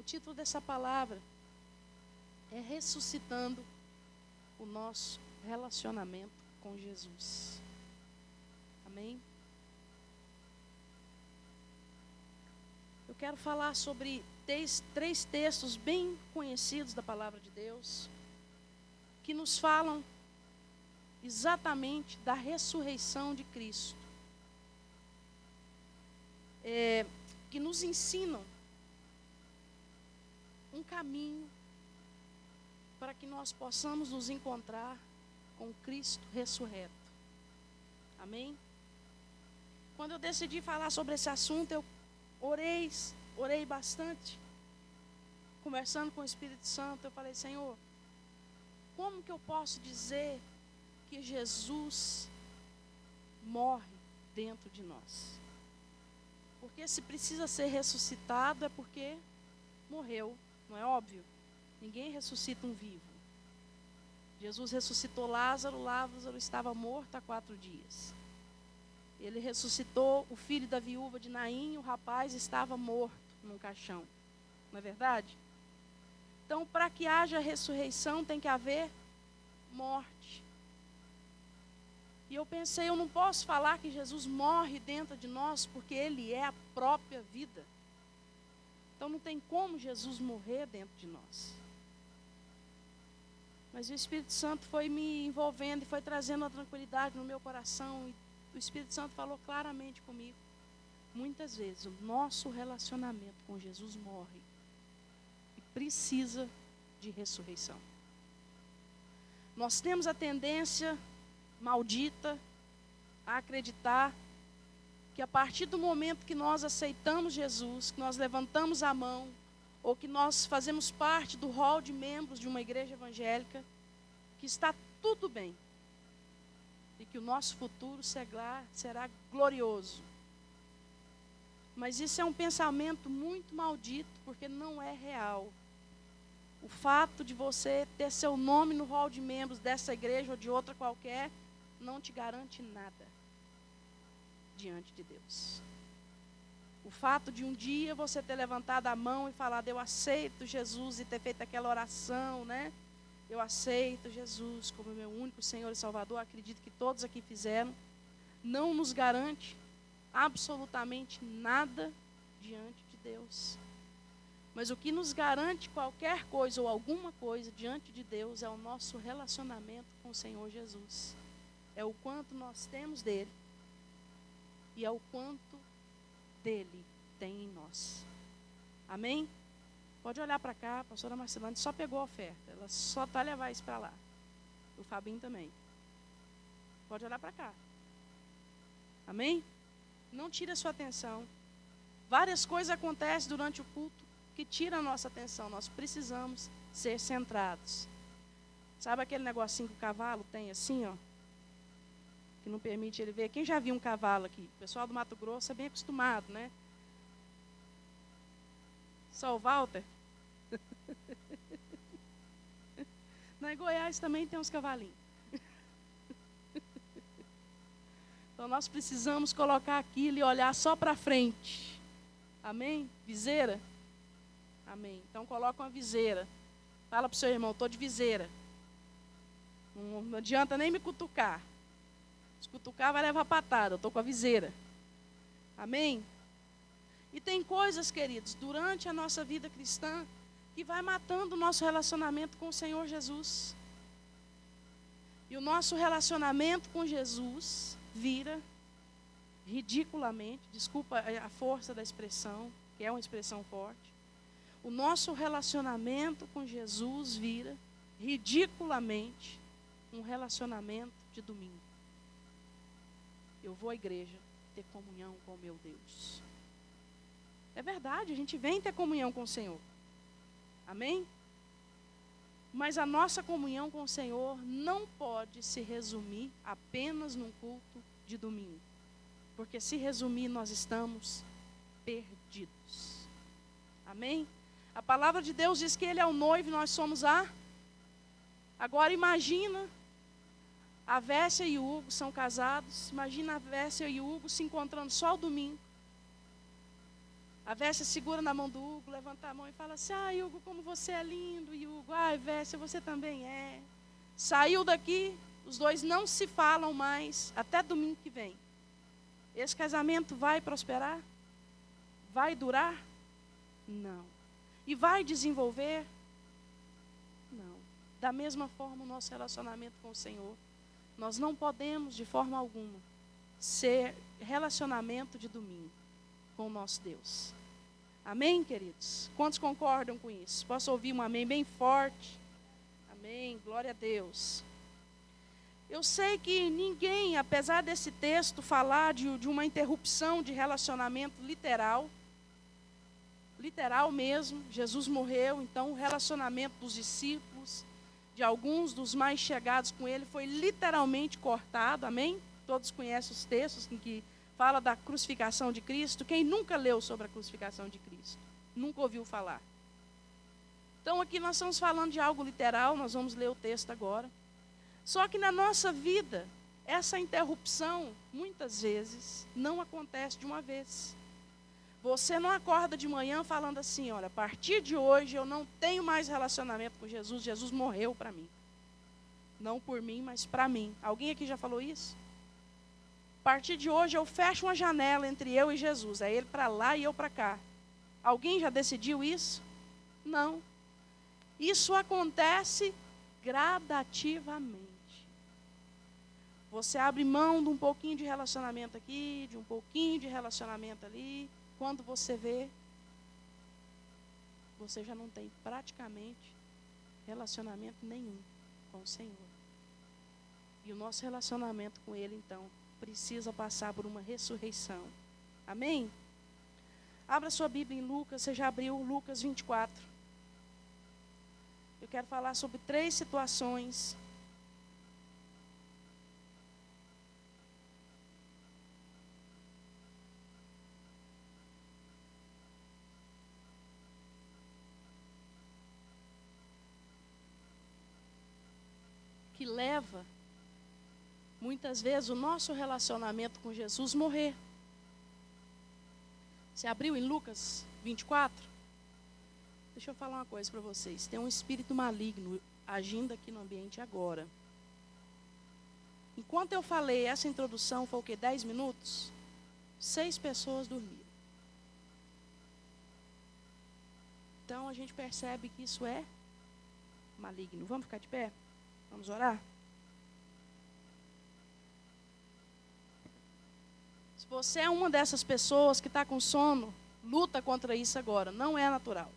título dessa palavra é ressuscitando o nosso relacionamento com Jesus. Amém? Eu quero falar sobre três textos bem conhecidos da palavra de Deus, que nos falam exatamente da ressurreição de Cristo. Que nos ensinam um caminho para que nós possamos nos encontrar com Cristo ressurreto. Amém? Quando eu decidi falar sobre esse assunto, eu orei bastante, conversando com o Espírito Santo. Eu falei: Senhor, como que eu posso dizer que Jesus morre dentro de nós? Porque se precisa ser ressuscitado é porque morreu, não é óbvio? Ninguém ressuscita um vivo. Jesus ressuscitou Lázaro, Lázaro estava morto há 4 dias. Ele ressuscitou o filho da viúva de Naim, o rapaz estava morto num caixão. Não é verdade? Então, para que haja ressurreição, tem que haver morte. E eu pensei, eu não posso falar que Jesus morre dentro de nós, porque Ele é a própria vida. Então não tem como Jesus morrer dentro de nós. Mas o Espírito Santo foi me envolvendo e foi trazendo a tranquilidade no meu coração. E o Espírito Santo falou claramente comigo. Muitas vezes o nosso relacionamento com Jesus morre e precisa de ressurreição. Nós temos a tendência maldita a acreditar que a partir do momento que nós aceitamos Jesus, que nós levantamos a mão, ou que nós fazemos parte do hall de membros de uma igreja evangélica, que está tudo bem e que o nosso futuro será glorioso. Mas isso é um pensamento muito maldito, porque não é real. O fato de você ter seu nome no hall de membros dessa igreja ou de outra qualquer não te garante nada diante de Deus. O fato de um dia você ter levantado a mão e falado: eu aceito Jesus, e ter feito aquela oração, né? Eu aceito Jesus como meu único Senhor e Salvador, acredito que todos aqui fizeram, não nos garante absolutamente nada diante de Deus. Mas o que nos garante qualquer coisa ou alguma coisa diante de Deus é o nosso relacionamento com o Senhor Jesus. É o quanto nós temos dele e é o quanto dele tem em nós. Amém? Pode olhar para cá, a pastora Marcelane só pegou a oferta. Ela só está a levar isso para lá. O Fabinho também. Pode olhar para cá. Amém? Não tire a sua atenção. Várias coisas acontecem durante o culto que tiram a nossa atenção. Nós precisamos ser centrados. Sabe aquele negocinho que o cavalo tem assim, ó? Que não permite ele ver. Quem já viu um cavalo aqui? O pessoal do Mato Grosso é bem acostumado, né? Só o Walter? Na Goiás também tem uns cavalinhos. Então nós precisamos colocar aquilo e olhar só para frente. Amém? Viseira? Amém. Então coloca uma viseira. Fala para o seu irmão: estou de viseira. Não adianta nem me cutucar. Se cutucar vai levar patada. Eu estou com a viseira. Amém? E tem coisas, queridos, durante a nossa vida cristã, que vai matando o nosso relacionamento com o Senhor Jesus. E o nosso relacionamento com Jesus vira ridiculamente, desculpa a força da expressão, que é uma expressão forte. O nosso relacionamento com Jesus vira ridiculamente um relacionamento de domingo. Eu vou à igreja ter comunhão com o meu Deus. É verdade, a gente vem ter comunhão com o Senhor. Amém? Mas a nossa comunhão com o Senhor não pode se resumir apenas num culto de domingo. Porque se resumir, nós estamos perdidos. Amém? A palavra de Deus diz que Ele é o noivo e nós somos a... Agora imagina, a Véssia e o Hugo são casados. Imagina a Véssia e o Hugo se encontrando só ao domingo. A Véssia segura na mão do Hugo, levanta a mão e fala assim: ai, Hugo, como você é lindo. E Hugo: ai, Véssia, você também é. Saiu daqui, os dois não se falam mais, até domingo que vem. Esse casamento vai prosperar? Vai durar? Não. E vai desenvolver? Não. Da mesma forma, o nosso relacionamento com o Senhor. Nós não podemos, de forma alguma, ser relacionamento de domingo com o nosso Deus. Amém, queridos? Quantos concordam com isso? Posso ouvir um amém bem forte? Amém, glória a Deus. Eu sei que ninguém, apesar desse texto falar de uma interrupção de relacionamento literal mesmo, Jesus morreu, então o relacionamento dos discípulos, de alguns dos mais chegados com ele, foi literalmente cortado, amém? Todos conhecem os textos em que fala da crucificação de Cristo. Quem nunca leu sobre a crucificação de Cristo? Nunca ouviu falar. Então aqui nós estamos falando de algo literal, nós vamos ler o texto agora. Só que na nossa vida, essa interrupção, muitas vezes, não acontece de uma vez. Você não acorda de manhã falando assim: olha, a partir de hoje eu não tenho mais relacionamento com Jesus, Jesus morreu para mim. Não por mim, mas para mim. Alguém aqui já falou isso? A partir de hoje eu fecho uma janela entre eu e Jesus, é ele para lá e eu para cá. Alguém já decidiu isso? Não. Isso acontece gradativamente. Você abre mão de um pouquinho de relacionamento aqui, de um pouquinho de relacionamento ali. Quando você vê, você já não tem praticamente relacionamento nenhum com o Senhor. E o nosso relacionamento com Ele, então, precisa passar por uma ressurreição. Amém? Abra sua Bíblia em Lucas. Você já abriu Lucas 24. Eu quero falar sobre 3 situações que leva, muitas vezes, o nosso relacionamento com Jesus morrer. Você abriu em Lucas 24? Deixa eu falar uma coisa para vocês. Tem um espírito maligno agindo aqui no ambiente agora. Enquanto eu falei essa introdução, foi o quê? 10 minutos? 6 pessoas dormiram. Então a gente percebe que isso é maligno. Vamos ficar de pé? Vamos orar? Se você é uma dessas pessoas que está com sono, luta contra isso agora. Não é natural.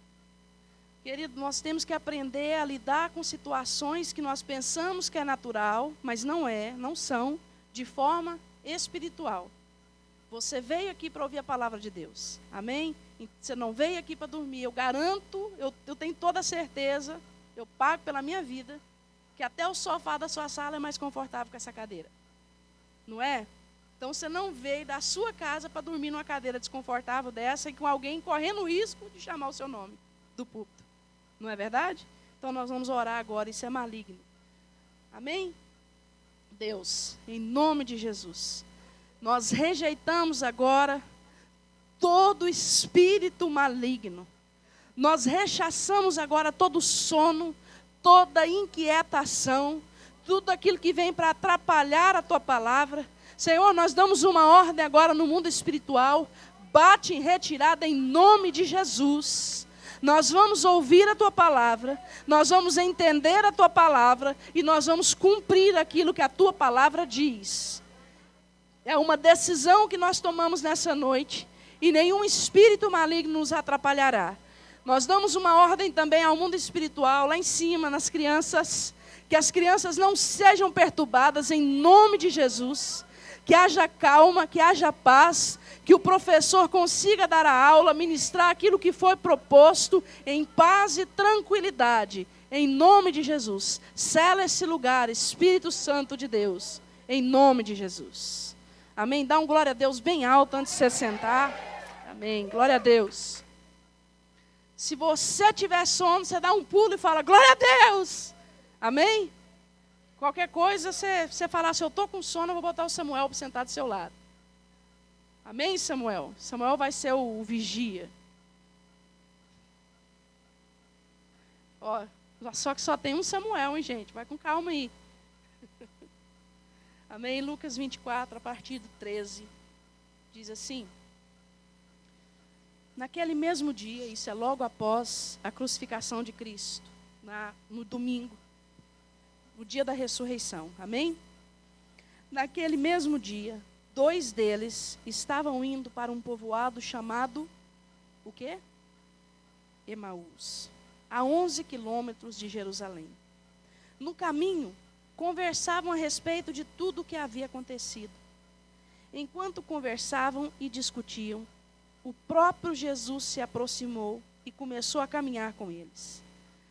Querido, nós temos que aprender a lidar com situações que nós pensamos que é natural, mas não são, de forma espiritual. Você veio aqui para ouvir a palavra de Deus. Amém? Você não veio aqui para dormir. Eu garanto, eu tenho toda a certeza, eu pago pela minha vida, que até o sofá da sua sala é mais confortável que essa cadeira. Não é? Então você não veio da sua casa para dormir numa cadeira desconfortável dessa e com alguém correndo o risco de chamar o seu nome do púlpito. Não é verdade? Então nós vamos orar agora, isso é maligno. Amém? Deus, em nome de Jesus, nós rejeitamos agora todo espírito maligno. Nós rechaçamos agora todo sono, toda inquietação, tudo aquilo que vem para atrapalhar a tua palavra. Senhor, nós damos uma ordem agora no mundo espiritual, bate em retirada em nome de Jesus. Nós vamos ouvir a tua palavra, nós vamos entender a tua palavra e nós vamos cumprir aquilo que a tua palavra diz. É uma decisão que nós tomamos nessa noite e nenhum espírito maligno nos atrapalhará. Nós damos uma ordem também ao mundo espiritual, lá em cima, nas crianças, que as crianças não sejam perturbadas em nome de Jesus, que haja calma, que haja paz, que o professor consiga dar a aula, ministrar aquilo que foi proposto em paz e tranquilidade, em nome de Jesus. Sela esse lugar, Espírito Santo de Deus, em nome de Jesus. Amém? Dá um glória a Deus bem alto antes de você sentar. Amém, glória a Deus. Se você tiver sono, você dá um pulo e fala, glória a Deus. Amém? Qualquer coisa, você falar, se eu estou com sono, eu vou botar o Samuel para sentar do seu lado. Amém, Samuel? Samuel vai ser o vigia. Ó, só que só tem um Samuel, hein, gente? Vai com calma aí. Amém? Lucas 24, a partir do 13, diz assim: naquele mesmo dia, isso é logo após a crucificação de Cristo, no domingo, no dia da ressurreição. Amém? Naquele mesmo dia, 2 deles estavam indo para um povoado chamado, o quê? Emaús, a 11 quilômetros de Jerusalém. No caminho, conversavam a respeito de tudo o que havia acontecido. Enquanto conversavam e discutiam, o próprio Jesus se aproximou e começou a caminhar com eles.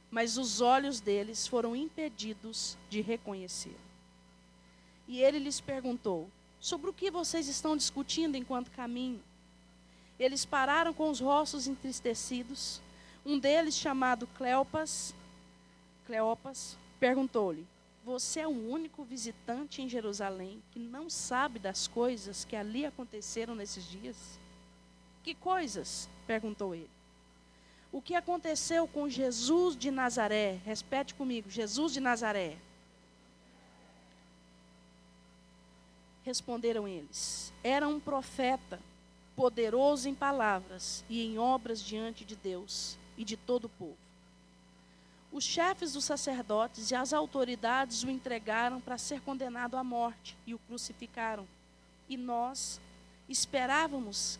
Mas os olhos deles foram impedidos de reconhecê-lo. E ele lhes perguntou: sobre o que vocês estão discutindo enquanto caminham? Eles pararam com os rostos entristecidos. Um deles, chamado Cleopas, perguntou-lhe: você é o único visitante em Jerusalém que não sabe das coisas que ali aconteceram nesses dias? Que coisas? Perguntou ele. O que aconteceu com Jesus de Nazaré? Repete comigo: Jesus de Nazaré. Responderam eles: era um profeta, poderoso em palavras e em obras diante de Deus e de todo o povo. Os chefes dos sacerdotes e as autoridades o entregaram para ser condenado à morte e o crucificaram. E nós esperávamos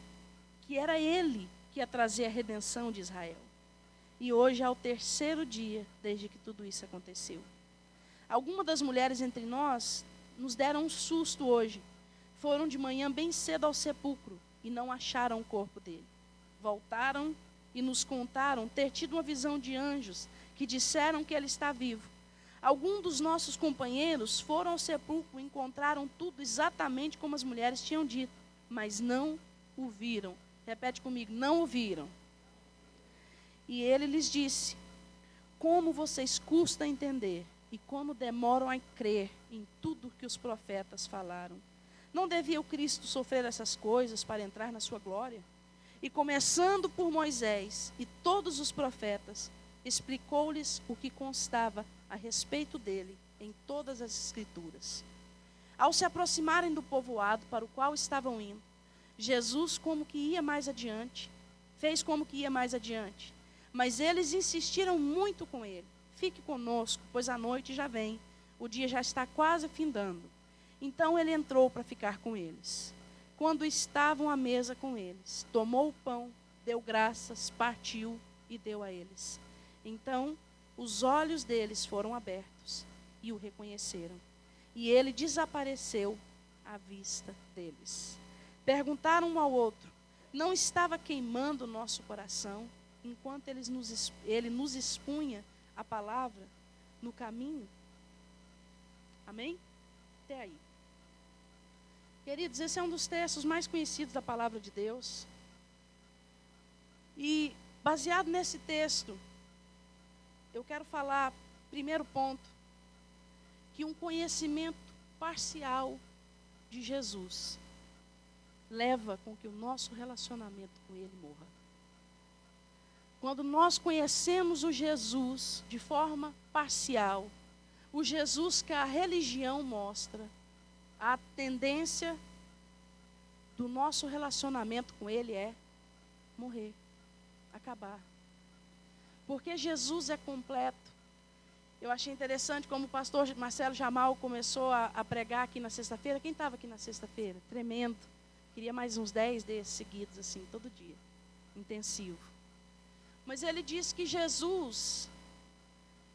que era ele que ia trazer a redenção de Israel. E hoje é o 3º dia desde que tudo isso aconteceu. Algumas das mulheres entre nós nos deram um susto hoje. Foram de manhã bem cedo ao sepulcro e não acharam o corpo dele. Voltaram e nos contaram ter tido uma visão de anjos que disseram que ele está vivo. Alguns dos nossos companheiros foram ao sepulcro e encontraram tudo exatamente como as mulheres tinham dito, mas não o viram. Repete comigo: não o viram. E ele lhes disse: como vocês custam a entender e como demoram a crer em tudo que os profetas falaram. Não devia o Cristo sofrer essas coisas para entrar na sua glória? E começando por Moisés e todos os profetas, explicou-lhes o que constava a respeito dele em todas as Escrituras. Ao se aproximarem do povoado para o qual estavam indo, Jesus fez como que ia mais adiante. Mas eles insistiram muito com ele: fique conosco, pois a noite já vem, o dia já está quase findando. Então ele entrou para ficar com eles. Quando estavam à mesa com eles, tomou o pão, deu graças, partiu e deu a eles. Então os olhos deles foram abertos e o reconheceram. E ele desapareceu à vista deles. Perguntaram um ao outro: não estava queimando o nosso coração enquanto ele nos expunha a palavra no caminho? Amém? Até aí. Queridos, esse é um dos textos mais conhecidos da palavra de Deus. E baseado nesse texto, eu quero falar, primeiro ponto, que um conhecimento parcial de Jesus leva com que o nosso relacionamento com ele morra. Quando nós conhecemos o Jesus de forma parcial, o Jesus que a religião mostra, a tendência do nosso relacionamento com ele é morrer, acabar. Porque Jesus é completo. Eu achei interessante como o pastor Marcelo Jamal começou a pregar aqui na sexta-feira. Quem estava aqui na sexta-feira? Tremendo. Queria mais uns 10 desses seguidos, assim, todo dia. Intensivo. Mas ele diz que Jesus,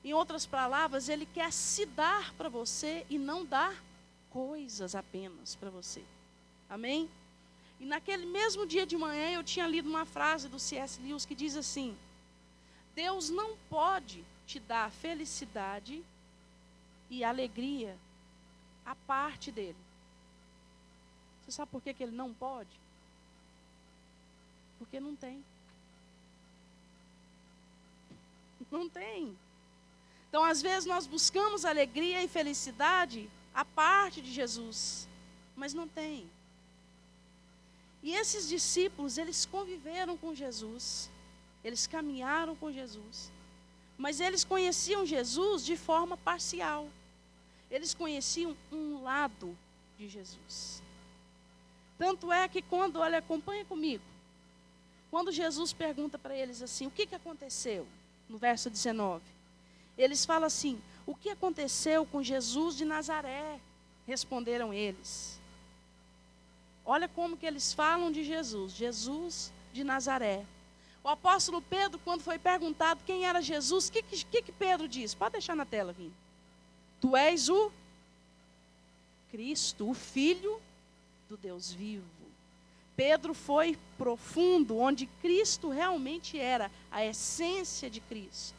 em outras palavras, ele quer se dar para você e não dar coisas apenas para você. Amém? E naquele mesmo dia de manhã eu tinha lido uma frase do C.S. Lewis que diz assim: Deus não pode te dar felicidade e alegria à parte dele. Você sabe por que ele não pode? Porque não tem. Não tem. Então, às vezes, nós buscamos alegria e felicidade à parte de Jesus, mas não tem. E esses discípulos, eles conviveram com Jesus, eles caminharam com Jesus, Mas eles conheciam Jesus de forma parcial. Eles conheciam um lado de Jesus. Tanto é que quando, olha, acompanha comigo. Quando Jesus pergunta para eles assim, o que aconteceu? No verso 19. Eles falam assim, o que aconteceu com Jesus de Nazaré? Responderam eles. Olha como que eles falam de Jesus. Jesus de Nazaré. O apóstolo Pedro, quando foi perguntado quem era Jesus, o que Pedro diz? Pode deixar na tela, Vini. Tu és o Cristo, o Filho do Deus vivo. Pedro foi profundo, onde Cristo realmente era a essência de Cristo.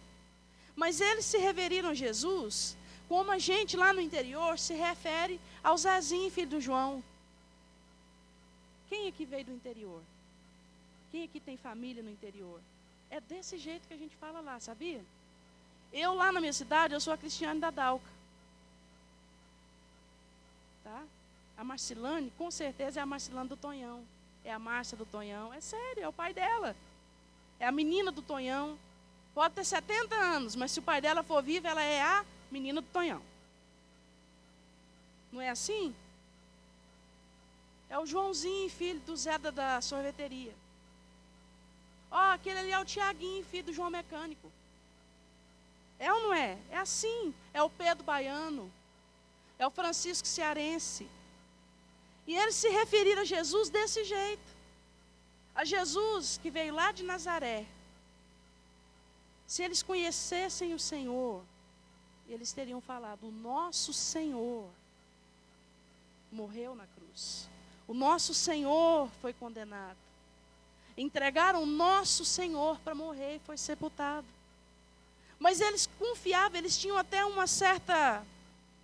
Mas eles se referiram a Jesus como a gente lá no interior se refere ao Zezinho, filho do João. Quem aqui veio do interior? Quem aqui tem família no interior? É desse jeito que a gente fala lá, sabia? Eu lá na minha cidade, eu sou a Cristiane da Dalca. Tá? A Marcilane, com certeza é a Marcilane do Tonhão. É a Márcia do Tonhão. É sério, é o pai dela. É a menina do Tonhão. Pode ter 70 anos, mas se o pai dela for vivo, ela é a menina do Tonhão. Não é assim? É o Joãozinho, filho do Zé da sorveteria. Ó, aquele ali é o Tiaguinho, filho do João Mecânico. É ou não é? É assim. É o Pedro Baiano. É o Francisco Cearense. E eles se referiram a Jesus desse jeito. A Jesus que veio lá de Nazaré. Se eles conhecessem o Senhor, eles teriam falado, o nosso Senhor morreu na cruz. O nosso Senhor foi condenado. Entregaram o nosso Senhor para morrer e foi sepultado. Mas eles confiavam, eles tinham até uma certa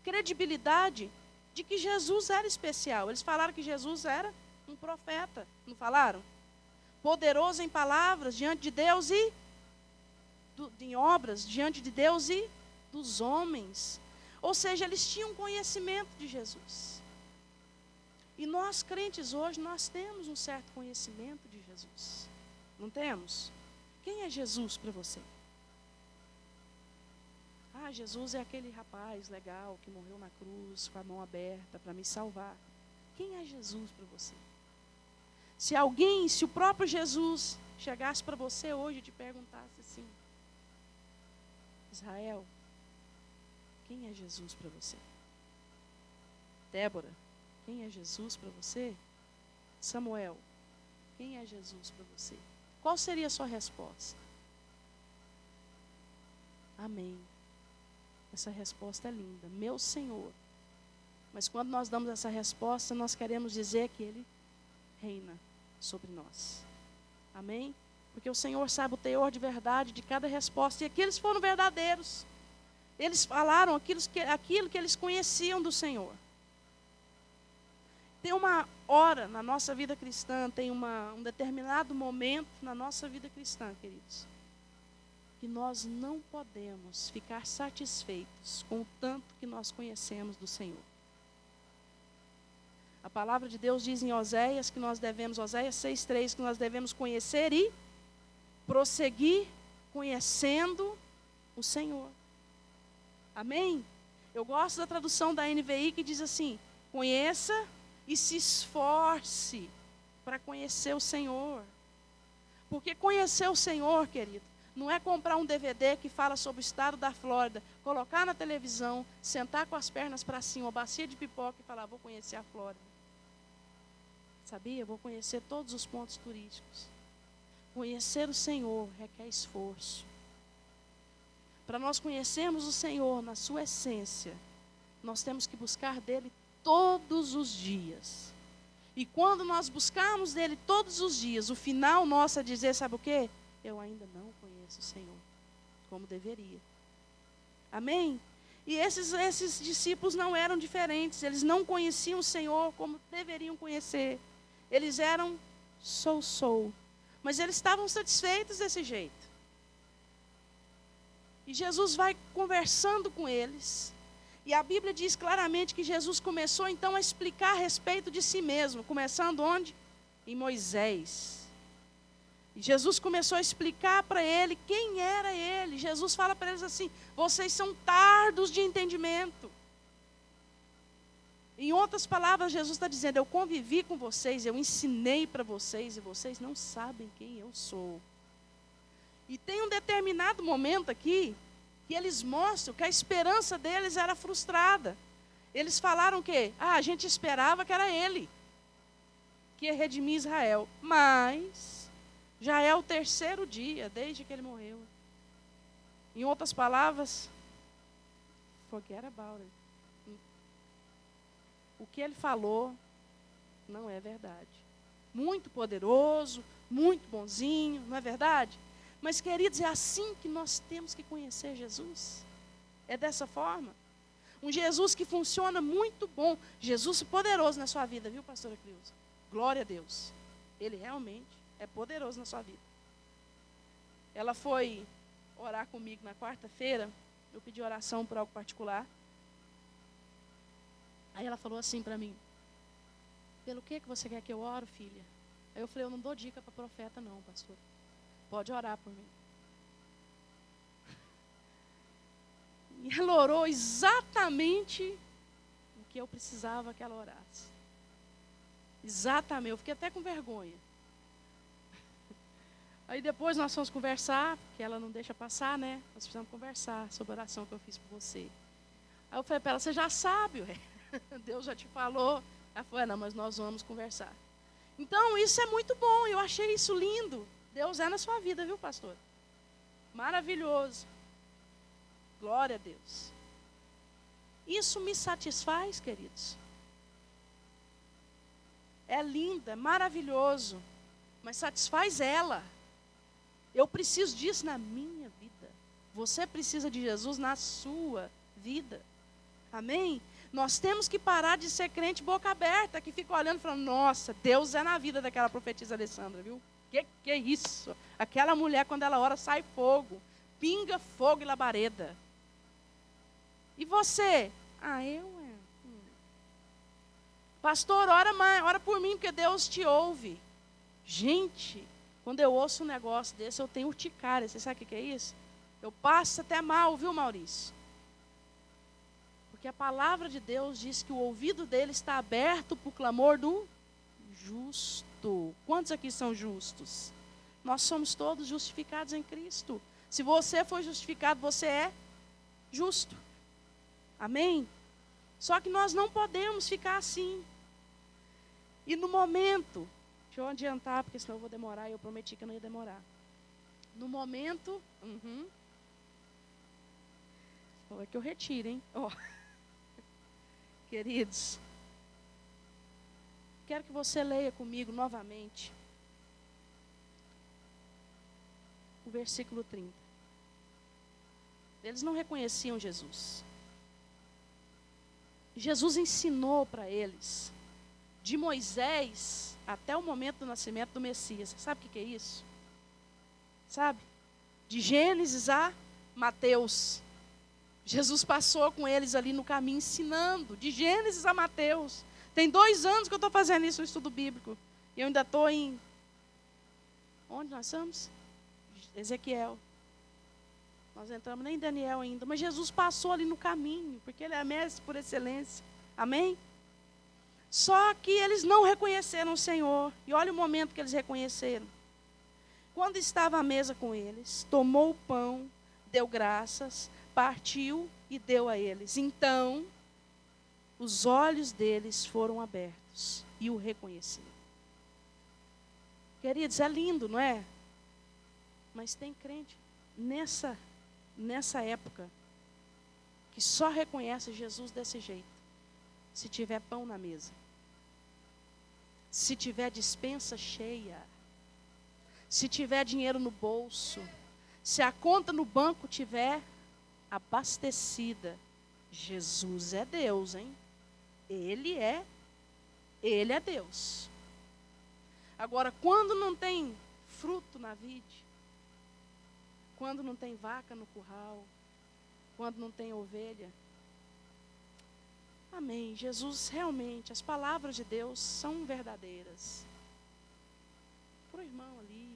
credibilidade de que Jesus era especial. Eles falaram que Jesus era um profeta, não falaram? Poderoso em palavras diante de Deus e em obras diante de Deus e dos homens. Ou seja, eles tinham conhecimento de Jesus. E nós crentes hoje, nós temos um certo conhecimento de Jesus. Não temos? Quem é Jesus para você? Ah, Jesus é aquele rapaz legal que morreu na cruz com a mão aberta para me salvar. Quem é Jesus para você? Se o próprio Jesus chegasse para você hoje e te perguntasse assim, Israel, quem é Jesus para você? Débora, quem é Jesus para você? Samuel, quem é Jesus para você? Qual seria a sua resposta? Amém. Essa resposta é linda. Meu Senhor. Mas quando nós damos essa resposta, nós queremos dizer que Ele reina sobre nós. Amém? Porque o Senhor sabe o teor de verdade de cada resposta. E aqueles foram verdadeiros. Eles falaram aquilo que eles conheciam do Senhor. Tem uma hora na nossa vida cristã, tem um determinado momento na nossa vida cristã, queridos, que nós não podemos ficar satisfeitos com o tanto que nós conhecemos do Senhor. A palavra de Deus diz em Oséias 6:3, que nós devemos conhecer e prosseguir conhecendo o Senhor. Amém? Eu gosto da tradução da NVI que diz assim, conheça e se esforce para conhecer o Senhor. Porque conhecer o Senhor, querido, não é comprar um DVD que fala sobre o estado da Flórida, colocar na televisão, sentar com as pernas para cima, uma bacia de pipoca e falar, vou conhecer a Flórida. Sabia? Vou conhecer todos os pontos turísticos. Conhecer o Senhor requer esforço. Para nós conhecermos o Senhor na sua essência, nós temos que buscar dele todos os dias. E quando nós buscarmos dele todos os dias, o final nosso é dizer, sabe o quê? Eu ainda não conheço o Senhor como deveria. Amém? E esses discípulos não eram diferentes. Eles não conheciam o Senhor como deveriam conhecer. Eles eram sou. Mas eles estavam satisfeitos desse jeito. E Jesus vai conversando com eles. E a Bíblia diz claramente que Jesus começou então a explicar a respeito de si mesmo. Começando onde? Em Moisés. E Jesus começou a explicar para ele quem era ele. Jesus fala para eles assim: vocês são tardos de entendimento. Em outras palavras, Jesus está dizendo: eu convivi com vocês, eu ensinei para vocês, e vocês não sabem quem eu sou. E tem um determinado momento aqui, que eles mostram que a esperança deles era frustrada. Eles falaram o quê? A gente esperava que era ele, que ia redimir Israel. Mas já é o 3º dia, desde que ele morreu. Em outras palavras, forget about it. O que ele falou não é verdade. Muito poderoso, muito bonzinho, não é verdade? Mas, queridos, é assim que nós temos que conhecer Jesus. É dessa forma. Um Jesus que funciona muito bom. Jesus poderoso na sua vida, viu, pastora Cleusa? Glória a Deus. Ele realmente é poderoso na sua vida. Ela foi orar comigo na quarta-feira. Eu pedi oração por algo particular. Aí ela falou assim para mim: pelo que você quer que eu oro, filha? Aí eu falei: eu não dou dica para profeta não, pastor. Pode orar por mim. E ela orou exatamente o que eu precisava que ela orasse. Exatamente. Eu fiquei até com vergonha. Aí depois nós fomos conversar, porque ela não deixa passar, né? Nós precisamos conversar sobre a oração que eu fiz por você. Aí eu falei para ela: você já sabe, ué. Deus já te falou. Ela falou: não, mas nós vamos conversar. Então, isso é muito bom. Eu achei isso lindo. Deus é na sua vida, viu, pastor? Maravilhoso. Glória a Deus. Isso me satisfaz, queridos. É lindo, é maravilhoso. Mas satisfaz ela. Eu preciso disso na minha vida. Você precisa de Jesus na sua vida. Amém? Nós temos que parar de ser crente boca aberta, que fica olhando e falando: nossa, Deus é na vida daquela profetisa Alessandra, viu? Que é isso? Aquela mulher, quando ela ora, sai fogo. Pinga fogo e labareda. E você? Pastor, ora por mim, porque Deus te ouve. Gente, quando eu ouço um negócio desse, eu tenho urticária. Você sabe o que é isso? Eu passo até mal, viu, Maurício? Porque a palavra de Deus diz que o ouvido dele está aberto para o clamor do justo. Quantos aqui são justos? Nós somos todos justificados em Cristo. Se você foi justificado, você é justo. Amém? Só que nós não podemos ficar assim. E no momento, deixa eu adiantar, porque senão eu vou demorar, e eu prometi que eu não ia demorar. No momento, é que eu retiro, hein? Queridos, quero que você leia comigo novamente o versículo 30. Eles não reconheciam Jesus. Jesus ensinou para eles, de Moisés até o momento do nascimento do Messias. Você sabe o que é isso? Sabe? De Gênesis a Mateus. Jesus passou com eles ali no caminho ensinando, de Gênesis a Mateus. Tem 2 anos que eu estou fazendo isso no estudo bíblico. E eu ainda estou em... Onde nós estamos? Ezequiel. Nós entramos nem em Daniel ainda. Mas Jesus passou ali no caminho, porque ele é mestre por excelência. Amém? Só que eles não reconheceram o Senhor. E olha o momento que eles reconheceram. Quando estava à mesa com eles, tomou o pão, deu graças, partiu e deu a eles. Então, os olhos deles foram abertos e o reconheceram. Queridos, é lindo, não é? Mas tem crente nessa época que só reconhece Jesus desse jeito. Se tiver pão na mesa. Se tiver despensa cheia. Se tiver dinheiro no bolso. Se a conta no banco tiver abastecida. Jesus é Deus, hein? Ele é Deus. Agora, quando não tem fruto na vide, quando não tem vaca no curral, quando não tem ovelha, amém. Jesus realmente, as palavras de Deus são verdadeiras. Para o irmão ali,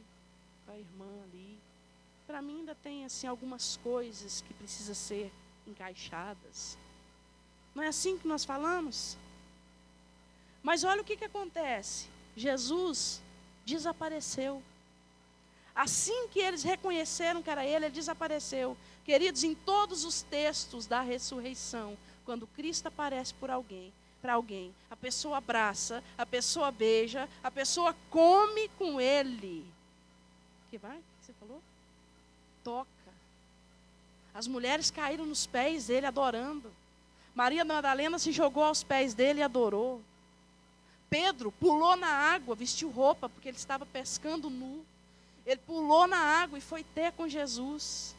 com a irmã ali. Para mim ainda tem assim algumas coisas que precisam ser encaixadas. Não é assim que nós falamos? Mas olha o que acontece. Jesus desapareceu. Assim que eles reconheceram que era ele desapareceu. Queridos, em todos os textos da ressurreição, quando Cristo aparece para alguém, a pessoa abraça, a pessoa beija, a pessoa come com ele. Que vai? O que você falou? Toca. As mulheres caíram nos pés dele adorando. Maria Madalena se jogou aos pés dele e adorou. Pedro pulou na água, vestiu roupa, porque ele estava pescando nu. Ele pulou na água e foi ter com Jesus.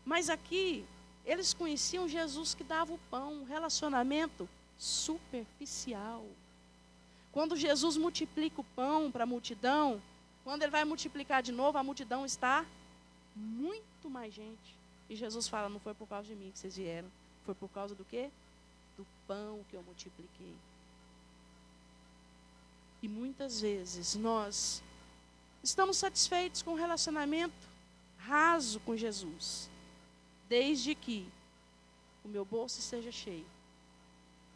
Mas aqui, eles conheciam Jesus que dava o pão, um relacionamento superficial. Quando Jesus multiplica o pão para a multidão, quando ele vai multiplicar de novo, a multidão está muito mais gente. E Jesus fala, não foi por causa de mim que vocês vieram. Foi por causa do quê? Do pão que eu multipliquei. E muitas vezes nós estamos satisfeitos com o relacionamento raso com Jesus. Desde que o meu bolso esteja cheio,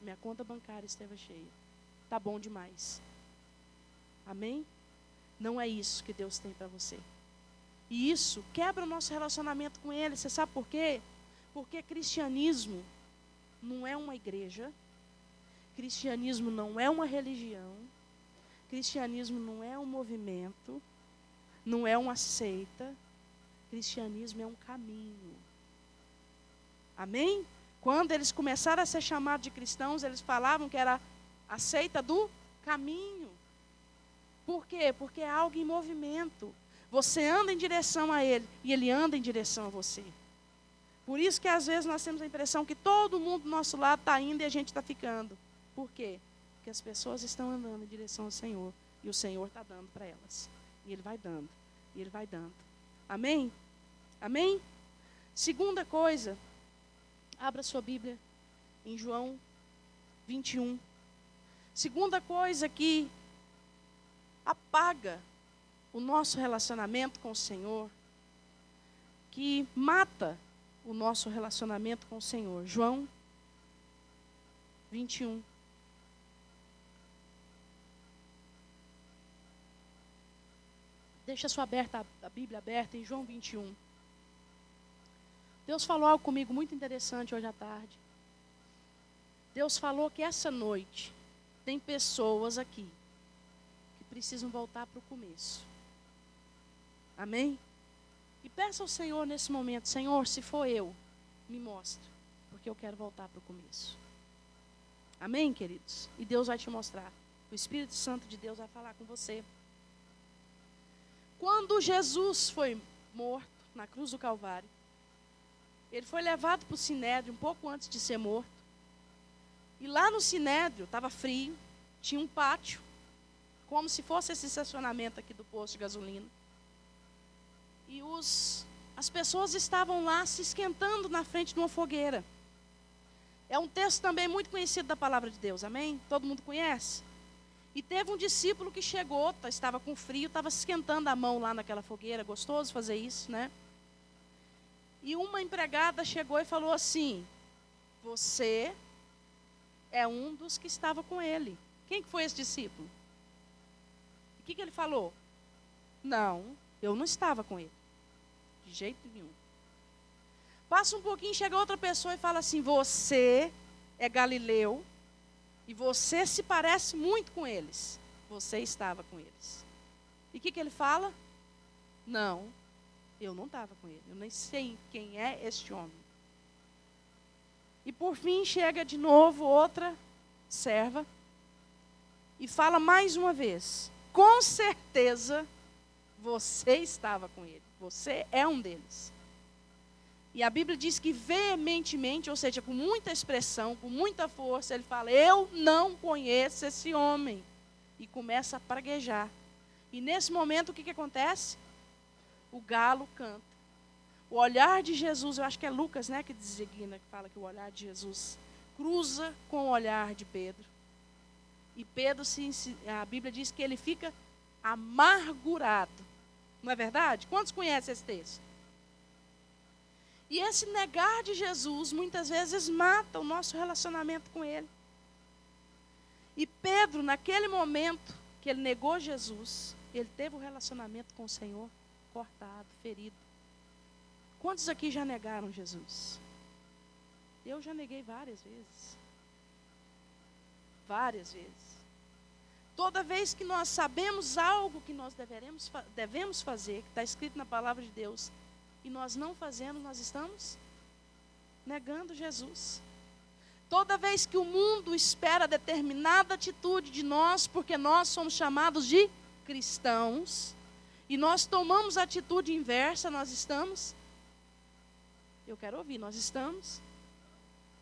minha conta bancária esteja cheia. Está bom demais. Amém? Não é isso que Deus tem para você. E isso quebra o nosso relacionamento com Ele. Você sabe por quê? Porque cristianismo não é uma igreja. Cristianismo não é uma religião. Cristianismo não é um movimento. Não é uma seita. Cristianismo é um caminho. Amém? Quando eles começaram a ser chamados de cristãos, eles falavam que era a seita do caminho. Por quê? Porque é algo em movimento. Você anda em direção a Ele e Ele anda em direção a você. Por isso que às vezes nós temos a impressão que todo mundo do nosso lado está indo e a gente está ficando. Por quê? Porque as pessoas estão andando em direção ao Senhor e o Senhor está dando para elas. E Ele vai dando, e Ele vai dando. Amém? Amém? Segunda coisa, abra sua Bíblia em João 21. Segunda coisa que apaga o nosso relacionamento com o Senhor, que mata o nosso relacionamento com o Senhor. João 21. Deixa a Bíblia aberta em João 21. Deus falou algo comigo muito interessante hoje à tarde. Deus falou que essa noite tem pessoas aqui que precisam voltar para o começo. Amém? E peça ao Senhor nesse momento, Senhor, se for eu, me mostra, porque eu quero voltar para o começo. Amém, queridos? E Deus vai te mostrar. O Espírito Santo de Deus vai falar com você. Quando Jesus foi morto na cruz do Calvário, ele foi levado para o Sinédrio um pouco antes de ser morto. E lá no Sinédrio, estava frio, tinha um pátio, como se fosse esse estacionamento aqui do posto de gasolina. E as pessoas estavam lá se esquentando na frente de uma fogueira. É um texto também muito conhecido da palavra de Deus, amém? Todo mundo conhece? E teve um discípulo que chegou, estava com frio, estava se esquentando a mão lá naquela fogueira, gostoso fazer isso, né? E uma empregada chegou e falou assim, você é um dos que estava com ele. Quem que foi esse discípulo? O que ele falou? Não, eu não estava com ele. De jeito nenhum. Passa um pouquinho, chega outra pessoa e fala assim, você é galileu e você se parece muito com eles. Você estava com eles. E o que ele fala? Não, eu não estava com ele. Eu nem sei quem é este homem. E por fim chega de novo outra serva e fala mais uma vez, com certeza você estava com ele. Você é um deles. E a Bíblia diz que veementemente, ou seja, com muita expressão, com muita força, ele fala, eu não conheço esse homem. E começa a praguejar. E nesse momento o que acontece? O galo canta. O olhar de Jesus, eu acho que é Lucas, né, que designa, que fala que o olhar de Jesus cruza com o olhar de Pedro. E Pedro, a Bíblia diz que ele fica amargurado. Não é verdade? Quantos conhecem esse texto? E esse negar de Jesus, muitas vezes, mata o nosso relacionamento com Ele. E Pedro, naquele momento que ele negou Jesus, ele teve um relacionamento com o Senhor cortado, ferido. Quantos aqui já negaram Jesus? Eu já neguei várias vezes. Várias vezes. Toda vez que nós sabemos algo que nós devemos fazer, que está escrito na palavra de Deus, e nós não fazemos, nós estamos negando Jesus. Toda vez que o mundo espera determinada atitude de nós, porque nós somos chamados de cristãos, e nós tomamos a atitude inversa, nós estamos, eu quero ouvir, nós estamos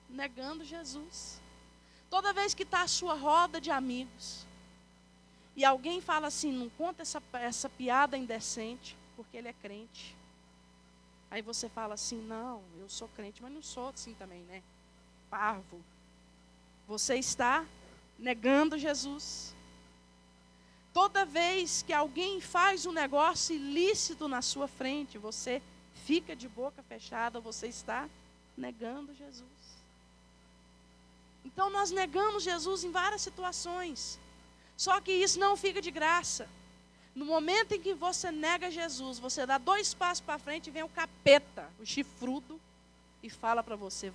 negando Jesus. Toda vez que está a sua roda de amigos, e alguém fala assim, não conta essa piada indecente, porque ele é crente. Aí você fala assim, não, eu sou crente, mas não sou assim também, né? Parvo. Você está negando Jesus. Toda vez que alguém faz um negócio ilícito na sua frente, você fica de boca fechada, você está negando Jesus. Então nós negamos Jesus em várias situações. Só que isso não fica de graça. No momento em que você nega Jesus, você dá 2 passos para frente e vem o capeta, o chifrudo, e fala para você,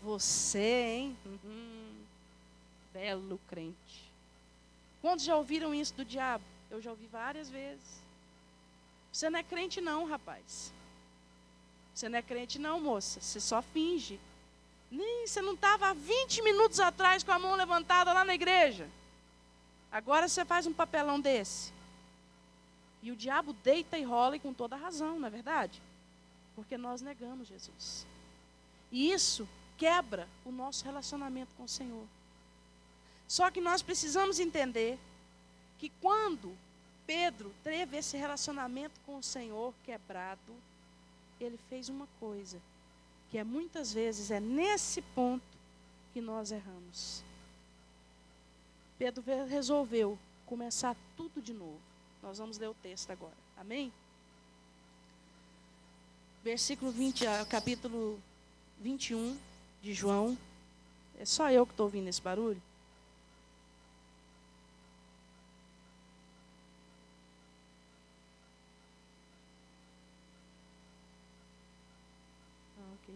hein? Belo crente. Quantos já ouviram isso do diabo? Eu já ouvi várias vezes. Você não é crente não, rapaz. Você não é crente não, moça. Você só finge. Nem, você não estava há 20 minutos atrás com a mão levantada lá na igreja. Agora você faz um papelão desse. E o diabo deita e rola, e com toda razão, não é verdade? Porque nós negamos Jesus. E isso quebra o nosso relacionamento com o Senhor. Só que nós precisamos entender que quando Pedro teve esse relacionamento com o Senhor quebrado, ele fez uma coisa, que muitas vezes é nesse ponto que nós erramos. Pedro resolveu começar tudo de novo. Nós vamos ler o texto agora. Amém? Versículo 20, capítulo 21 de João. É só eu que estou ouvindo esse barulho? Ok.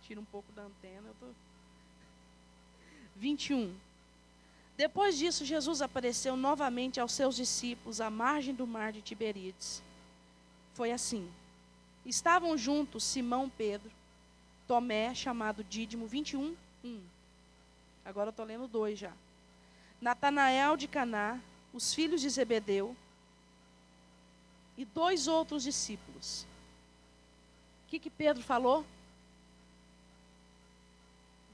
Tira um pouco da antena. 21. Depois disso, Jesus apareceu novamente aos seus discípulos à margem do mar de Tiberíades. Foi assim. Estavam juntos Simão Pedro, Tomé, chamado Dídimo, 21, 1. Agora eu estou lendo 2 já. Natanael de Caná, os filhos de Zebedeu e 2 outros discípulos. O que Pedro falou?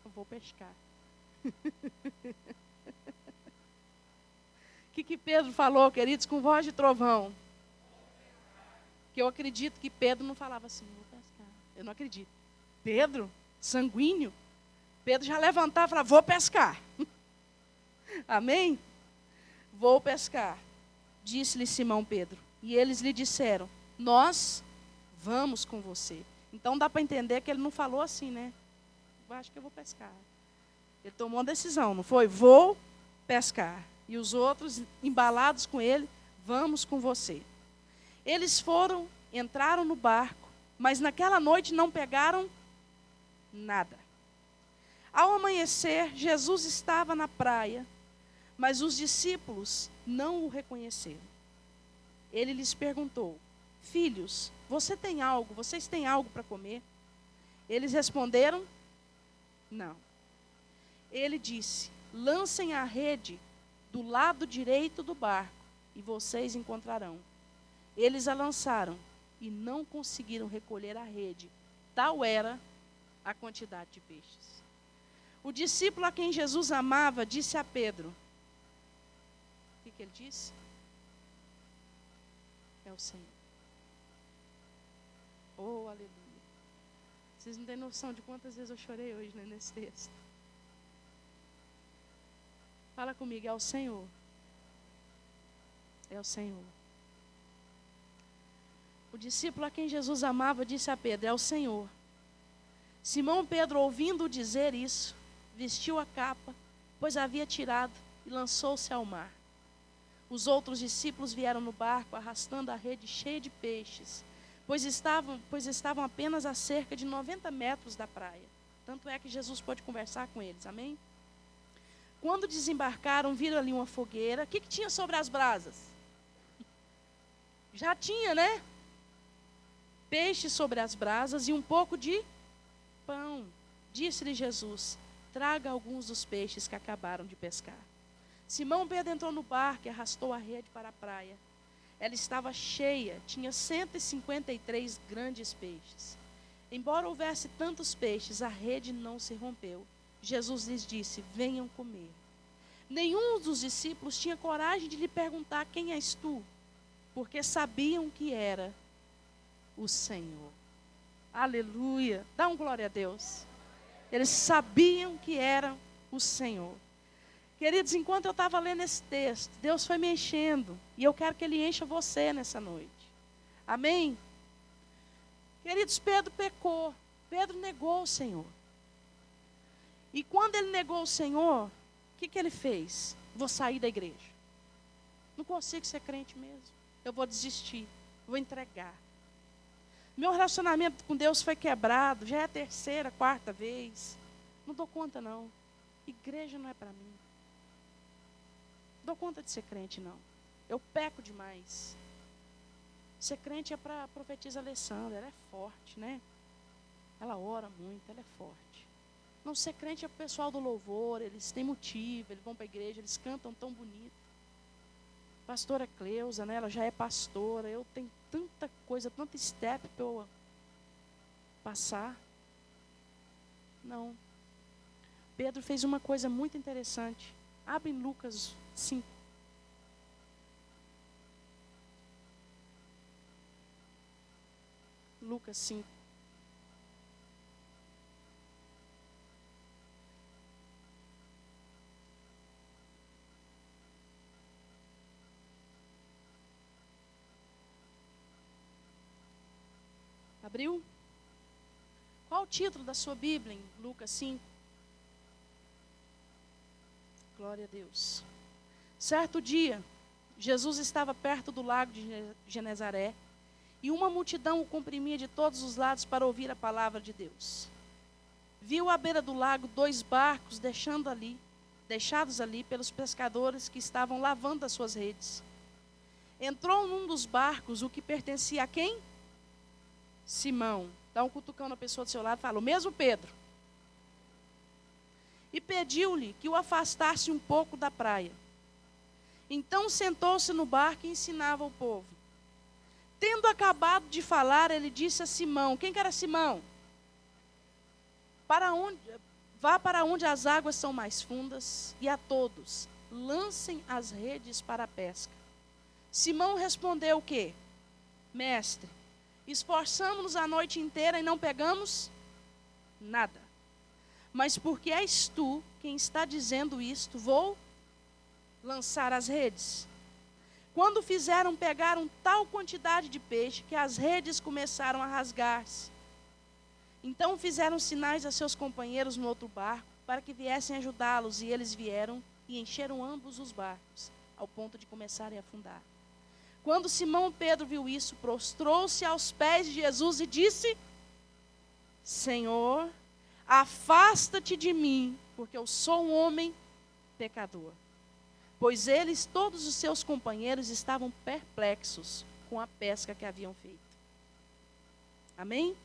Eu vou pescar. O que Pedro falou, queridos, com voz de trovão? Que eu acredito que Pedro não falava assim, vou pescar. Eu não acredito. Pedro, sanguíneo, Pedro já levantava e falava, vou pescar. Amém? Vou pescar, disse-lhe Simão Pedro. E eles lhe disseram, nós vamos com você. Então dá para entender que ele não falou assim, né? Eu acho que eu vou pescar. Ele tomou uma decisão, não foi? Vou pescar. E os outros, embalados com ele, vamos com você. Eles entraram no barco, mas naquela noite não pegaram nada. Ao amanhecer, Jesus estava na praia, mas os discípulos não o reconheceram. Ele lhes perguntou, filhos, vocês têm algo para comer? Eles responderam, não. Ele disse, lancem a rede do lado direito do barco, e vocês encontrarão. Eles a lançaram, e não conseguiram recolher a rede. Tal era a quantidade de peixes. O discípulo a quem Jesus amava disse a Pedro, o que ele disse? É o Senhor. Oh, aleluia. Vocês não têm noção de quantas vezes eu chorei hoje, né, nesse texto. Fala comigo, é o Senhor. É o Senhor. o discípulo a quem Jesus amava disse a Pedro: é o Senhor. Simão Pedro, ouvindo dizer isso, vestiu a capa, pois a havia tirado, e lançou-se ao mar. Os outros discípulos vieram no barco, arrastando a rede cheia de peixes, pois estavam apenas a cerca de 90 metros da praia. Tanto é que Jesus pôde conversar com eles, amém? Quando desembarcaram, viram ali uma fogueira. O que tinha sobre as brasas? Já tinha, né? Peixe sobre as brasas e um pouco de pão. Disse-lhe Jesus: traga alguns dos peixes que acabaram de pescar. Simão Pedro entrou no barco e arrastou a rede para a praia. Ela estava cheia, tinha 153 grandes peixes. Embora houvesse tantos peixes, a rede não se rompeu. Jesus lhes disse: venham comer. Nenhum dos discípulos tinha coragem de lhe perguntar: quem és tu? Porque sabiam que era o Senhor. Aleluia. Dá um glória a Deus. Eles sabiam que era o Senhor. Queridos, enquanto eu estava lendo esse texto, Deus foi me enchendo. E eu quero que Ele encha você nessa noite. Amém? Queridos, Pedro pecou. Pedro negou o Senhor. E quando ele negou o Senhor, o que ele fez? Vou sair da igreja. Não consigo ser crente mesmo. Eu vou desistir. Vou entregar. Meu relacionamento com Deus foi quebrado. Já é a terceira, quarta vez. Não dou conta, não. Igreja não é para mim. Não dou conta de ser crente, não. Eu peco demais. Ser crente é para a profetisa Alessandra. Ela é forte, né? Ela ora muito, ela é forte. Não, ser crente é para o pessoal do louvor. Eles têm motivo, eles vão para a igreja, eles cantam tão bonito. Pastora Cleusa, né? Ela já é pastora. Eu tenho tanta coisa, tanto step para eu passar. Não. Pedro fez uma coisa muito interessante. Abre em Lucas 5. Lucas 5. Abriu? Qual o título da sua Bíblia em Lucas 5? Glória a Deus. Certo dia, Jesus estava perto do lago de Genezaré e uma multidão o comprimia de todos os lados para ouvir a palavra de Deus. Viu à beira do lago 2 barcos deixados ali pelos pescadores que estavam lavando as suas redes. Entrou num dos barcos, o que pertencia a quem? Simão. Dá um cutucão na pessoa do seu lado e fala: o mesmo Pedro. E pediu-lhe que o afastasse um pouco da praia. Então sentou-se no barco e ensinava o povo. Tendo acabado de falar, ele disse a Simão: quem que era Simão? Vá para onde as águas são mais fundas, e a todos lancem as redes para a pesca. Simão respondeu o quê? Mestre, esforçamo-nos a noite inteira e não pegamos nada. Mas porque és tu quem está dizendo isto, vou lançar as redes. Quando fizeram, pegaram tal quantidade de peixe que as redes começaram a rasgar-se. Então fizeram sinais a seus companheiros no outro barco para que viessem ajudá-los, e eles vieram e encheram ambos os barcos, ao ponto de começarem a afundar. Quando Simão Pedro viu isso, prostrou-se aos pés de Jesus e disse: Senhor, afasta-te de mim, porque eu sou um homem pecador. Pois eles, todos os seus companheiros, estavam perplexos com a pesca que haviam feito. Amém?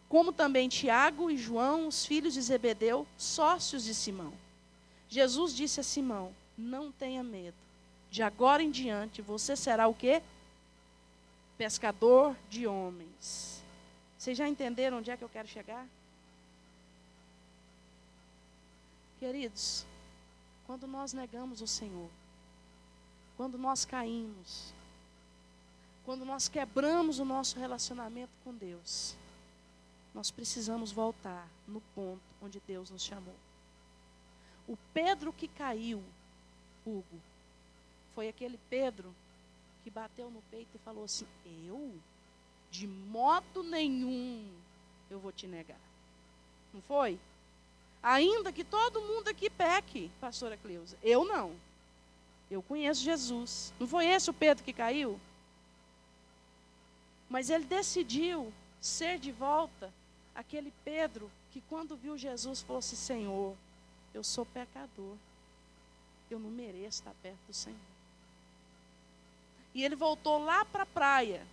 Como também Tiago e João, os filhos de Zebedeu, sócios de Simão. Jesus disse a Simão: não tenha medo. De agora em diante, você será o quê? Pescador de homens. Vocês já entenderam onde é que eu quero chegar? Queridos, quando nós negamos o Senhor, quando nós caímos, quando nós quebramos o nosso relacionamento com Deus, nós precisamos voltar no ponto onde Deus nos chamou. O Pedro que caiu, Hugo, foi aquele Pedro que bateu no peito e falou assim: eu? de modo nenhum eu vou te negar. Não foi? Ainda que todo mundo aqui peque, pastora Cleusa, eu não. Eu conheço Jesus. Não foi esse o Pedro que caiu? Mas ele decidiu ser de volta aquele Pedro que quando viu Jesus falou assim: Senhor, eu sou pecador. Eu não mereço estar perto do Senhor. E ele voltou lá para a praia.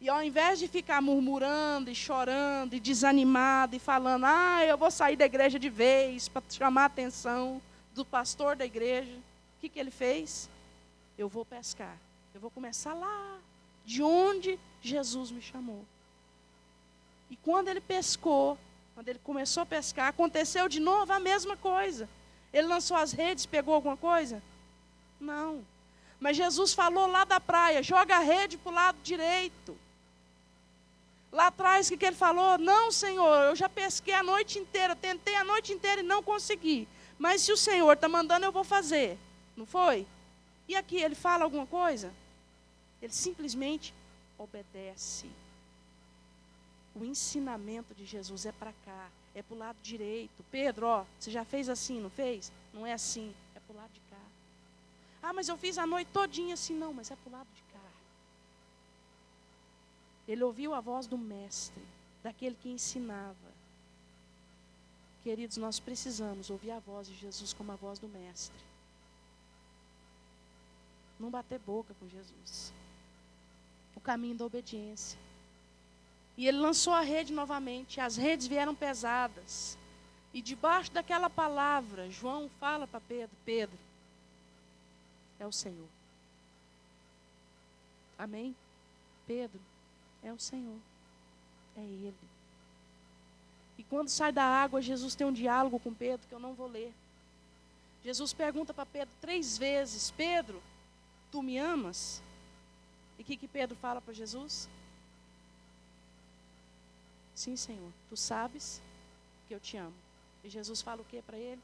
E ao invés de ficar murmurando e chorando e desanimado e falando: eu vou sair da igreja de vez para chamar a atenção do pastor da igreja. O que ele fez? Eu vou pescar. Eu vou começar lá, de onde Jesus me chamou. E quando ele pescou, quando ele começou a pescar, aconteceu de novo a mesma coisa. Ele lançou as redes, pegou alguma coisa? Não. Mas Jesus falou lá da praia: joga a rede para o lado direito. Lá atrás, o que ele falou? Não, Senhor, eu já pesquei a noite inteira, tentei a noite inteira e não consegui. Mas se o Senhor está mandando, eu vou fazer. Não foi? E aqui, ele fala alguma coisa? Ele simplesmente obedece. O ensinamento de Jesus é para cá, é para o lado direito. Pedro, você já fez assim, não fez? Não é assim, é para o lado de cá. Mas eu fiz a noite todinha assim. Não, mas é para o lado de cá. Ele ouviu a voz do mestre, daquele que ensinava. Queridos, nós precisamos ouvir a voz de Jesus como a voz do mestre. Não bater boca com Jesus. O caminho da obediência. E ele lançou a rede novamente. As redes vieram pesadas. E debaixo daquela palavra, João fala para Pedro: Pedro, é o Senhor. Amém? Pedro, é o Senhor. É Ele. E quando sai da água, Jesus tem um diálogo com Pedro que eu não vou ler. Jesus pergunta para Pedro 3 vezes: Pedro, tu me amas? E o que Pedro fala para Jesus? Sim, Senhor, tu sabes que eu te amo. E Jesus fala o que para ele?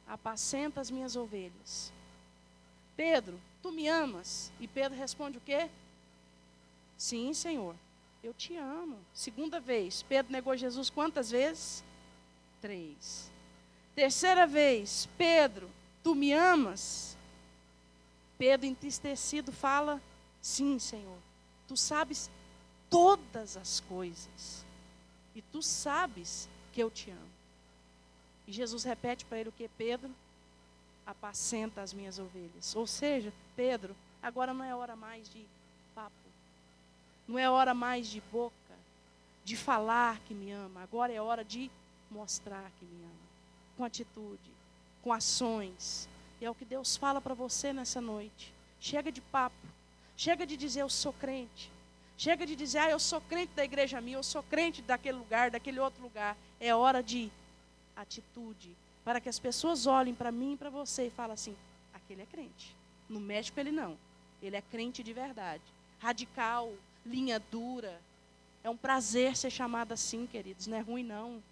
Apacenta as minhas ovelhas. Pedro, tu me amas? E Pedro responde o quê? Sim, Senhor, eu te amo. Segunda vez, Pedro negou Jesus quantas vezes? 3. Terceira vez, Pedro, tu me amas? Pedro, entristecido, fala: sim, Senhor, tu sabes todas as coisas. E tu sabes que eu te amo. E Jesus repete para ele o que? Pedro, apacenta as minhas ovelhas. Ou seja, Pedro, agora não é hora mais de papo. Não é hora mais de boca, de falar que me ama. Agora é hora de mostrar que me ama. Com atitude, com ações. E é o que Deus fala para você nessa noite. Chega de papo. Chega de dizer: eu sou crente. Chega de dizer: eu sou crente da igreja minha, eu sou crente daquele lugar, daquele outro lugar. É hora de atitude. Para que as pessoas olhem para mim e para você e falem assim: aquele é crente. No México ele não. Ele é crente de verdade. Radical, linha dura. É um prazer ser chamado assim, queridos. Não é ruim não.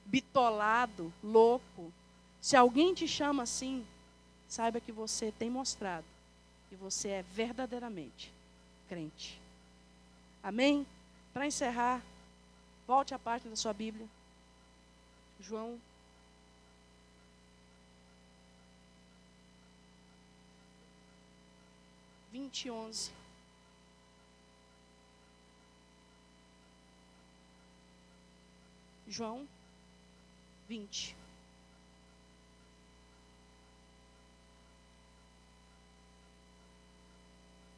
Bitolado, louco. Se alguém te chama assim, saiba que você tem mostrado que você é verdadeiramente crente. Amém? Para encerrar, volte à página da sua Bíblia. João 20:11. João 20.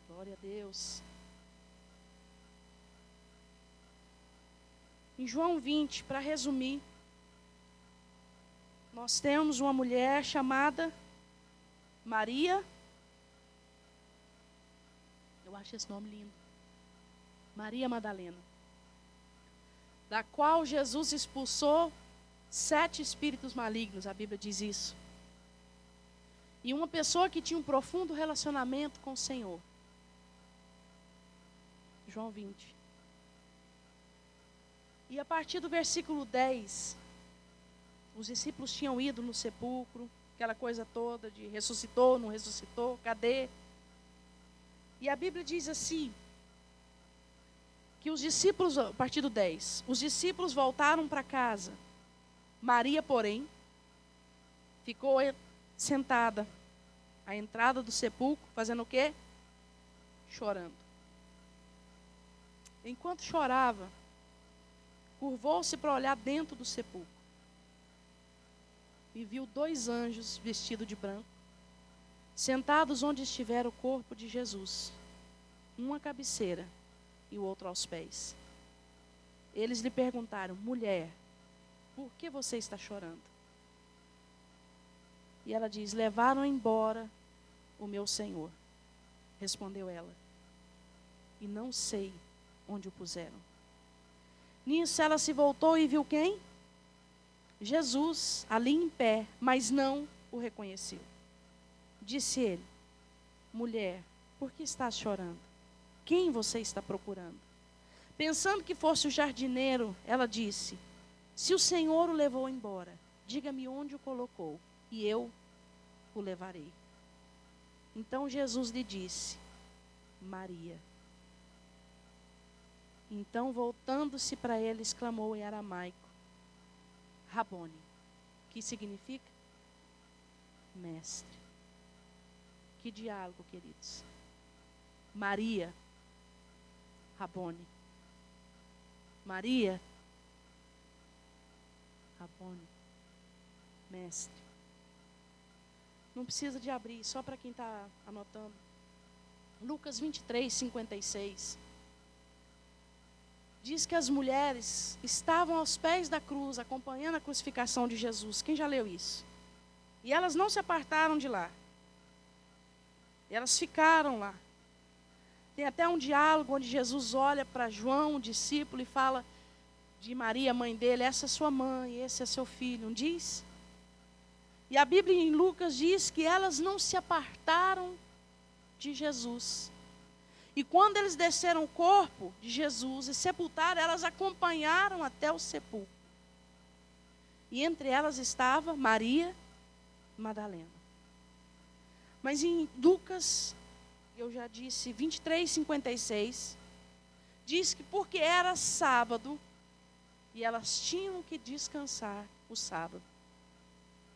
Glória a Deus. Em João 20, para resumir, nós temos uma mulher chamada Maria. Eu acho esse nome lindo. Maria Madalena. Da qual Jesus expulsou 7 espíritos malignos, a Bíblia diz isso. E uma pessoa que tinha um profundo relacionamento com o Senhor. João 20. E a partir do versículo 10, os discípulos tinham ido no sepulcro, aquela coisa toda de ressuscitou, não ressuscitou, cadê? E a Bíblia diz assim: que os discípulos, a partir do 10, os discípulos voltaram para casa. Maria, porém, ficou sentada à entrada do sepulcro, fazendo o quê? Chorando. Enquanto chorava, curvou-se para olhar dentro do sepulcro e viu 2 anjos vestidos de branco, sentados onde estivera o corpo de Jesus, um à cabeceira e o outro aos pés. Eles lhe perguntaram: mulher, por que você está chorando? E ela diz: levaram embora o meu Senhor. Respondeu ela: e não sei onde o puseram. Nisso ela se voltou e viu quem? Jesus, ali em pé, mas não o reconheceu. Disse ele: mulher, por que estás chorando? Quem você está procurando? Pensando que fosse o jardineiro, ela disse: se o Senhor o levou embora, diga-me onde o colocou, e eu o levarei. Então Jesus lhe disse: Maria. Então, voltando-se para ele, exclamou em aramaico: Rabone, que significa mestre. Que diálogo, queridos. Maria, Rabone. Maria, Rabone, mestre. Não precisa de abrir, só para quem está anotando. Lucas 23, 56. Diz que as mulheres estavam aos pés da cruz, acompanhando a crucificação de Jesus. Quem já leu isso? E elas não se apartaram de lá. Elas ficaram lá. Tem até um diálogo onde Jesus olha para João, o discípulo, e fala de Maria, mãe dele: essa é sua mãe, esse é seu filho. Não diz? E a Bíblia em Lucas diz que elas não se apartaram de Jesus. E quando eles desceram o corpo de Jesus e sepultaram, elas acompanharam até o sepulcro. E entre elas estava Maria Madalena. Mas em Lucas, eu já disse, 23, 56, diz que porque era sábado, e elas tinham que descansar o sábado,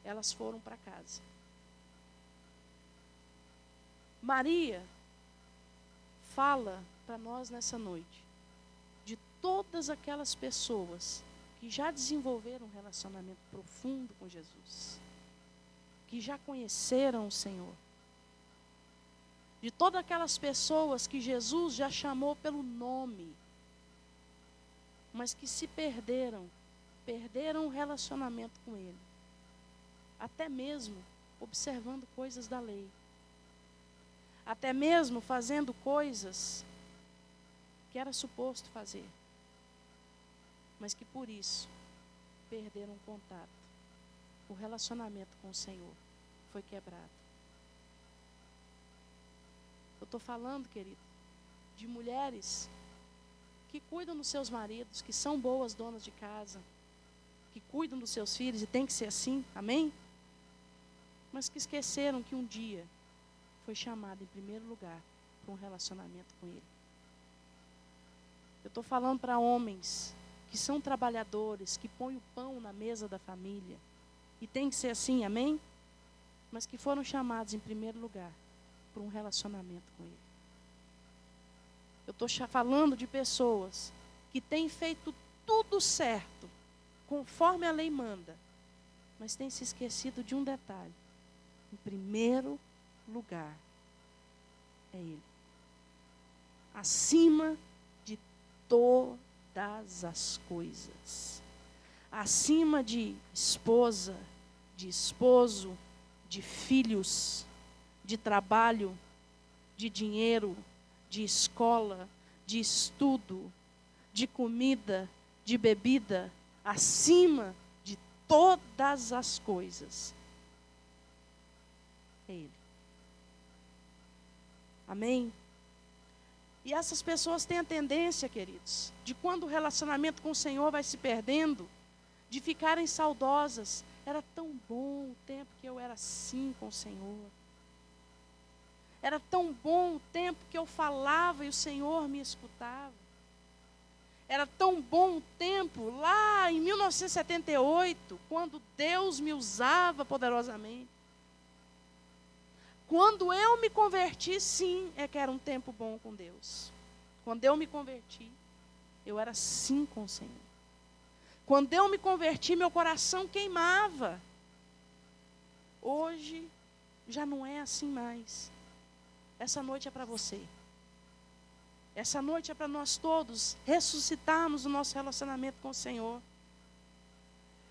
elas foram para casa. Maria fala para nós nessa noite de todas aquelas pessoas que já desenvolveram um relacionamento profundo com Jesus, que já conheceram o Senhor, de todas aquelas pessoas que Jesus já chamou pelo nome, mas que se perderam o relacionamento com Ele, até mesmo observando coisas da lei, até mesmo fazendo coisas que era suposto fazer, mas que por isso perderam o contato. O relacionamento com o Senhor foi quebrado. Eu estou falando, querido, de mulheres que cuidam dos seus maridos, que são boas donas de casa, que cuidam dos seus filhos, e tem que ser assim, amém? Mas que esqueceram que um dia foi chamado em primeiro lugar para um relacionamento com Ele. Eu estou falando para homens que são trabalhadores, que põem o pão na mesa da família, e tem que ser assim, amém? Mas que foram chamados em primeiro lugar para um relacionamento com Ele. Eu estou falando de pessoas que têm feito tudo certo, conforme a lei manda, mas têm se esquecido de um detalhe: em primeiro lugar é Ele, acima de todas as coisas, acima de esposa, de esposo, de filhos, de trabalho, de dinheiro, de escola, de estudo, de comida, de bebida, acima de todas as coisas é Ele. Amém? E essas pessoas têm a tendência, queridos, de quando o relacionamento com o Senhor vai se perdendo, de ficarem saudosas. Era tão bom o tempo que eu era assim com o Senhor. Era tão bom o tempo que eu falava e o Senhor me escutava. Era tão bom o tempo, lá em 1978, quando Deus me usava poderosamente. Quando eu me converti, sim, é que era um tempo bom com Deus. Quando eu me converti, eu era sim com o Senhor. Quando eu me converti, meu coração queimava. Hoje, já não é assim mais. Essa noite é para você. Essa noite é para nós todos ressuscitarmos o nosso relacionamento com o Senhor.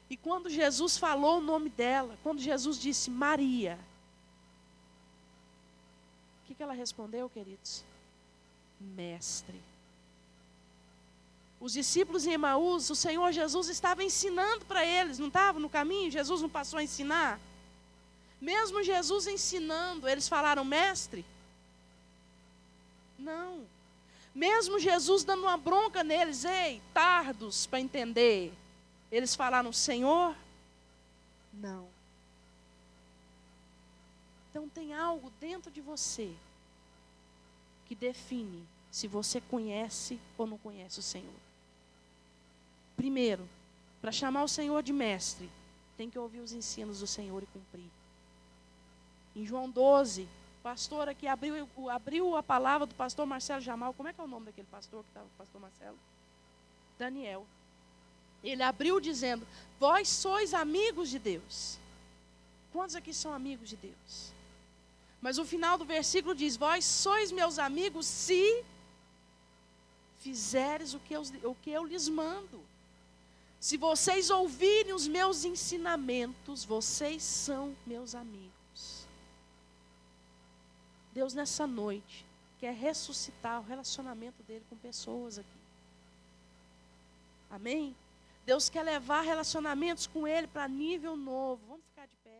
E quando Jesus falou o nome dela, quando Jesus disse Maria, o que ela respondeu, queridos? Mestre. Os discípulos em Emaús, o Senhor Jesus estava ensinando para eles, não estava no caminho? Jesus não passou a ensinar? Mesmo Jesus ensinando, eles falaram, mestre? Não. Mesmo Jesus dando uma bronca neles, ei, tardos para entender, eles falaram, Senhor? Não. Então tem algo dentro de você que define se você conhece ou não conhece o Senhor. Primeiro, para chamar o Senhor de mestre, tem que ouvir os ensinos do Senhor e cumprir. Em João 12, o pastor aqui abriu a palavra do pastor Marcelo Jamal. Como é que é o nome daquele pastor que estava com o pastor Marcelo? Daniel. Ele abriu dizendo, vós sois amigos de Deus. Quantos aqui são amigos de Deus? Mas o final do versículo diz, vós sois meus amigos se fizeres o que eu lhes mando. Se vocês ouvirem os meus ensinamentos, vocês são meus amigos. Deus nessa noite quer ressuscitar o relacionamento dele com pessoas aqui. Amém? Deus quer levar relacionamentos com ele para nível novo. Vamos ficar de pé.